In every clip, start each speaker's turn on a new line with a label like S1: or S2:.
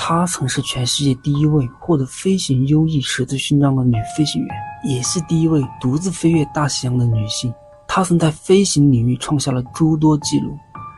S1: 她曾是全世界第一位获得飞行优异十字勋章的女飞行员，也是第一位独自飞越大西洋的女性。她曾在飞行领域创下了诸多纪录。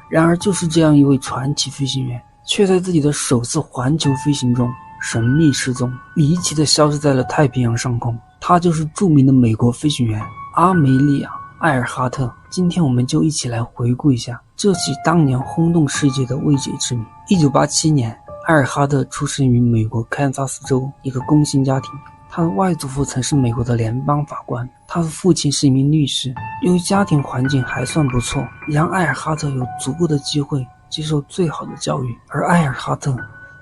S1: 然而就是这样一位传奇飞行员，却在自己的首次环球飞行中神秘失踪，离奇地消失在了太平洋上空。她就是著名的美国飞行员阿梅利亚·埃尔哈特。今天我们就一起来回顾一下这起当年轰动世界的未解之谜。1987年，埃尔哈特出生于美国堪萨斯州一个工薪家庭，他的外祖父曾是美国的联邦法官，他的父亲是一名律师。由于家庭环境还算不错，让埃尔哈特有足够的机会接受最好的教育。而埃尔哈特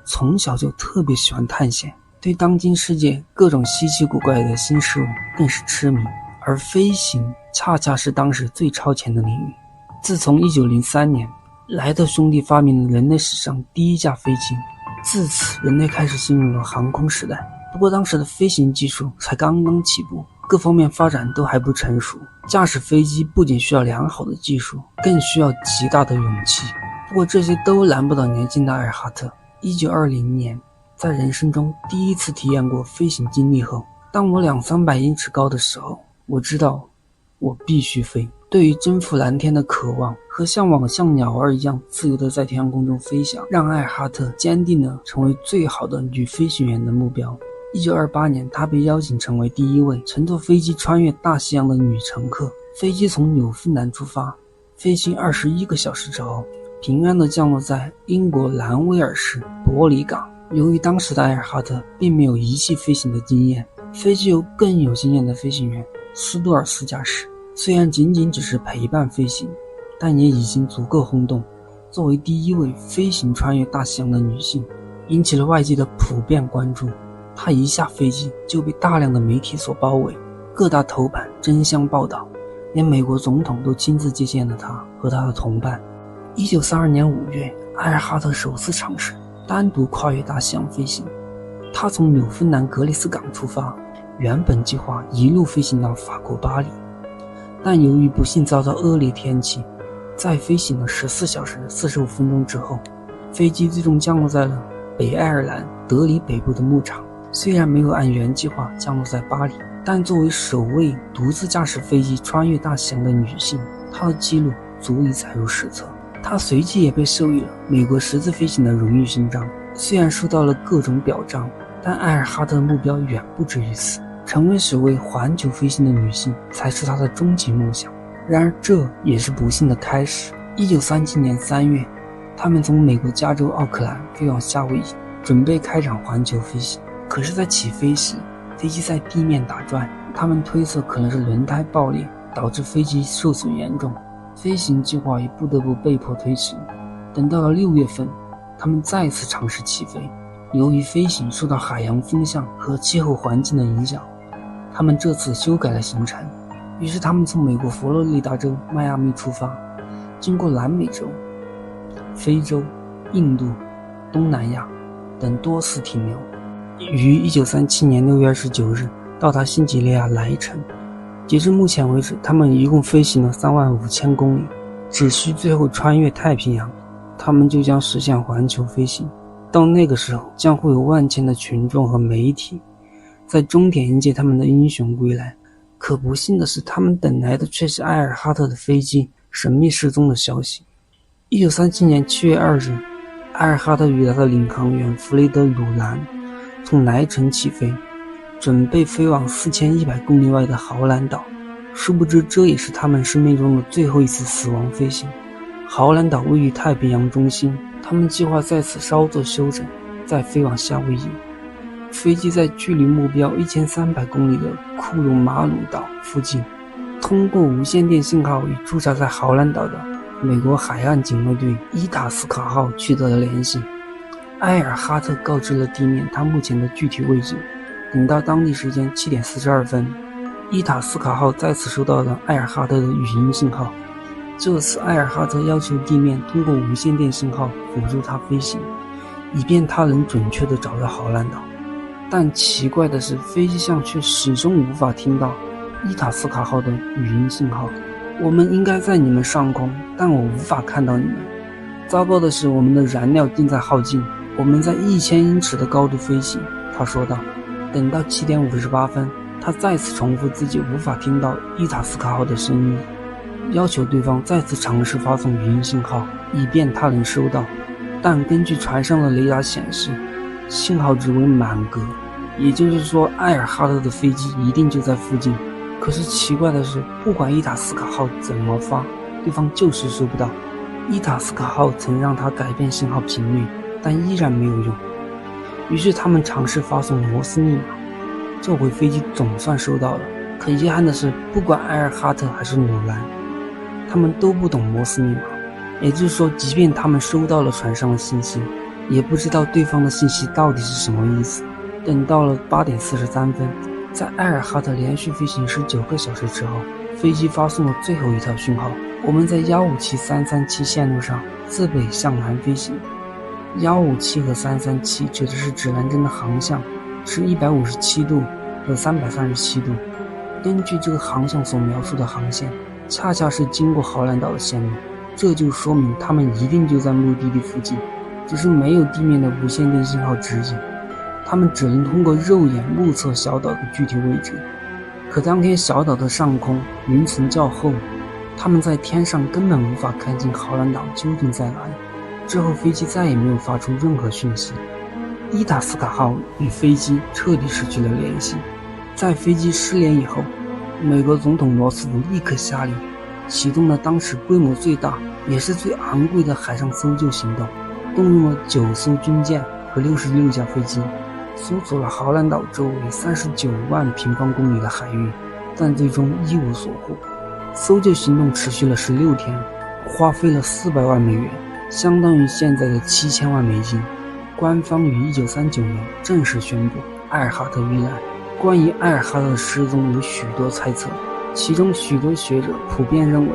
S1: 从小就特别喜欢探险，对当今世界各种稀奇古怪的新事物更是痴迷，而飞行恰恰是当时最超前的领域。自从1903年莱特兄弟发明了人类史上第一架飞机，自此人类开始进入了航空时代。不过当时的飞行技术才刚刚起步，各方面发展都还不成熟，驾驶飞机不仅需要良好的技术，更需要极大的勇气。不过这些都难不倒年轻的埃尔哈特。1920年，在人生中第一次体验过飞行经历后，当我200-300英尺高的时候，我知道我必须飞。对于征服蓝天的渴望和向往像鸟儿一样自由地在天空中飞翔，让埃尔哈特坚定了成为最好的女飞行员的目标。1928年，她被邀请成为第一位乘坐飞机穿越大西洋的女乘客。飞机从纽芬兰出发，飞行21个小时之后，平安地降落在英国兰威尔士伯里港。由于当时的埃尔哈特并没有仪器飞行的经验，飞机由更有经验的飞行员斯多尔斯驾驶。虽然仅仅只是陪伴飞行，但也已经足够轰动。作为第一位飞行穿越大西洋的女性，引起了外界的普遍关注。她一下飞机就被大量的媒体所包围，各大头版争相报道，连美国总统都亲自接见了她和她的同伴。1932年5月，埃尔哈特首次尝试单独跨越大西洋飞行。她从纽芬兰格里斯港出发，原本计划一路飞行到法国巴黎，但由于不幸遭到恶劣天气，在飞行了14小时45分钟之后，飞机最终降落在了北爱尔兰德里北部的牧场。虽然没有按原计划降落在巴黎，但作为首位独自驾驶飞机穿越大西洋的女性，她的记录足以载入史册。她随即也被授予了美国十字飞行的荣誉勋章。虽然受到了各种表彰，但埃尔哈特的目标远不止于此，成为首位环球飞行的女性才是她的终极梦想。然而这也是不幸的开始。1937年3月，他们从美国加州奥克兰飞往夏威夷，准备开展环球飞行。可是在起飞时，飞机在地面打转，他们推测可能是轮胎爆裂导致飞机受损严重，飞行计划也不得不被迫推迟。等到了6月份，他们再次尝试起飞，由于飞行受到海洋风向和气候环境的影响，他们这次修改了行程。于是他们从美国佛罗里达州迈阿密出发，经过南美洲、非洲、印度、东南亚等多次停留，于1937年6月29日到达新几内亚莱城。截至目前为止，他们一共飞行了35000公里，只需最后穿越太平洋，他们就将实现环球飞行。到那个时候，将会有万千的群众和媒体在终点迎接他们的英雄归来。可不幸的是，他们等来的却是埃尔哈特的飞机神秘失踪的消息。1937年7月2日，埃尔哈特与他的领航员弗雷德·鲁兰从莱城起飞，准备飞往4100公里外的豪兰岛。殊不知这也是他们生命中的最后一次死亡飞行。豪兰岛位于太平洋中心，他们计划在此稍作休整，再飞往夏威夷。飞机在距离目标1300公里的库鲁马鲁岛附近，通过无线电信号与驻扎在豪兰岛的美国海岸警卫队伊塔斯卡号取得了联系。埃尔哈特告知了地面他目前的具体位置。等到当地时间7点42分，伊塔斯卡号再次收到了埃尔哈特的语音信号。这次埃尔哈特要求地面通过无线电信号辅助他飞行，以便他能准确地找到豪兰岛。但奇怪的是，飞机上却始终无法听到伊塔斯卡号的语音信号。我们应该在你们上空，但我无法看到你们。糟糕的是，我们的燃料正在耗尽，我们在1000英尺的高度飞行，他说道。等到7点58分，他再次重复自己无法听到伊塔斯卡号的声音，要求对方再次尝试发送语音信号，以便他能收到。但根据船上的雷达显示，信号值为满格，也就是说埃尔哈特的飞机一定就在附近。可是奇怪的是，不管伊塔斯卡号怎么发，对方就是收不到。伊塔斯卡号曾让他改变信号频率，但依然没有用。于是他们尝试发送摩斯密码，这回飞机总算收到了。可遗憾的是，不管埃尔哈特还是鲁兰，他们都不懂摩斯密码，也就是说，即便他们收到了船上的信息，也不知道对方的信息到底是什么意思。等到了8点43分，在埃尔哈特连续飞行19个小时之后，飞机发送了最后一条讯号：我们在157337线路上自北向南飞行。157和337指的是指南针的航向，是157度和337度。根据这个航向所描述的航线，恰恰是经过豪兰岛的线路，这就说明他们一定就在目的地附近，只是没有地面的无线电信号指引，他们只能通过肉眼目测小岛的具体位置。可当天小岛的上空云层较厚，他们在天上根本无法看清豪兰岛究竟在哪里。之后飞机再也没有发出任何讯息，伊塔斯卡号与飞机彻底失去了联系。在飞机失联以后，美国总统罗斯福立刻下令启动了当时规模最大也是最昂贵的海上搜救行动，动用了9艘军舰和66架飞机，搜索了豪兰岛周围39万平方公里的海域，但最终一无所获。搜救行动持续了16天，花费了400万美元，相当于现在的7000万美金。官方于1939年正式宣布埃尔哈特遇难。关于埃尔哈特的失踪有许多猜测，其中许多学者普遍认为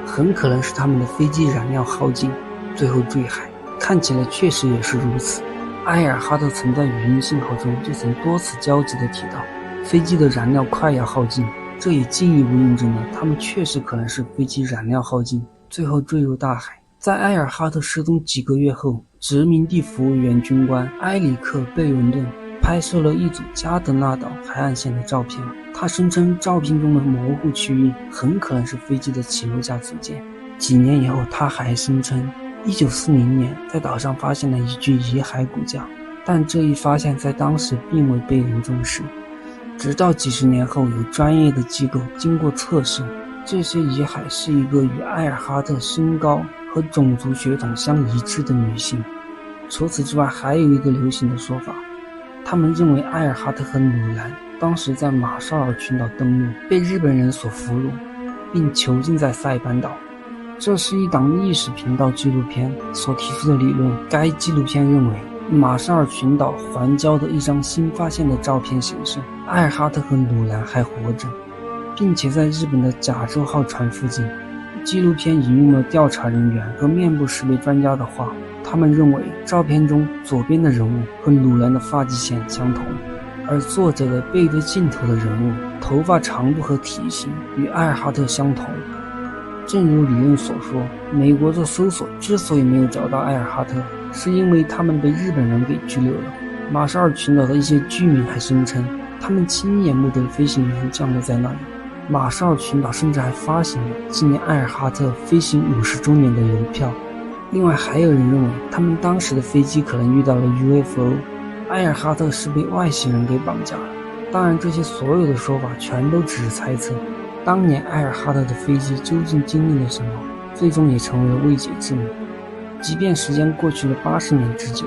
S1: 很可能是他们的飞机燃料耗尽，最后坠海。看起来确实也是如此。埃尔哈特曾在语音信号中就曾多次焦急地提到飞机的燃料快要耗尽，这也进一步印证了他们确实可能是飞机燃料耗尽，最后坠入大海。在埃尔哈特失踪几个月后，殖民地服务员军官埃里克·贝伦顿拍摄了一组加德纳岛海岸线的照片，他声称照片中的模糊区域很可能是飞机的起落架组件。几年以后，他还声称1940年在岛上发现了一具遗骸骨架，但这一发现在当时并未被人重视。直到几十年后，有专业的机构经过测试，这些遗骸是一个与埃尔哈特身高和种族血统相一致的女性。除此之外，还有一个流行的说法，他们认为埃尔哈特和鲁兰当时在马绍尔群岛登陆，被日本人所俘虏，并囚禁在塞班岛。这是一档历史频道纪录片所提出的理论。该纪录片认为，马绍尔群岛环礁的一张新发现的照片显示，埃尔哈特和鲁兰还活着，并且在日本的甲州号船附近。纪录片引用了调查人员和面部识别专家的话，他们认为照片中左边的人物和鲁兰的发际线相同，而作者的背对镜头的人物头发长度和体型与埃尔哈特相同。正如理论所说，美国的搜索之所以没有找到埃尔哈特，是因为他们被日本人给拘留了。马绍尔群岛的一些居民还声称，他们亲眼目睹飞行员降落在那里。马绍尔群岛甚至还发行了纪念埃尔哈特飞行50周年的邮票。另外还有人认为，他们当时的飞机可能遇到了 UFO， 埃尔哈特是被外星人给绑架了。当然，这些所有的说法全都只是猜测。当年埃尔哈特的飞机究竟经历了什么，最终也成为了未解之谜。即便时间过去了80年之久，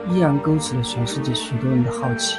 S1: 依然勾起了全世界许多人的好奇。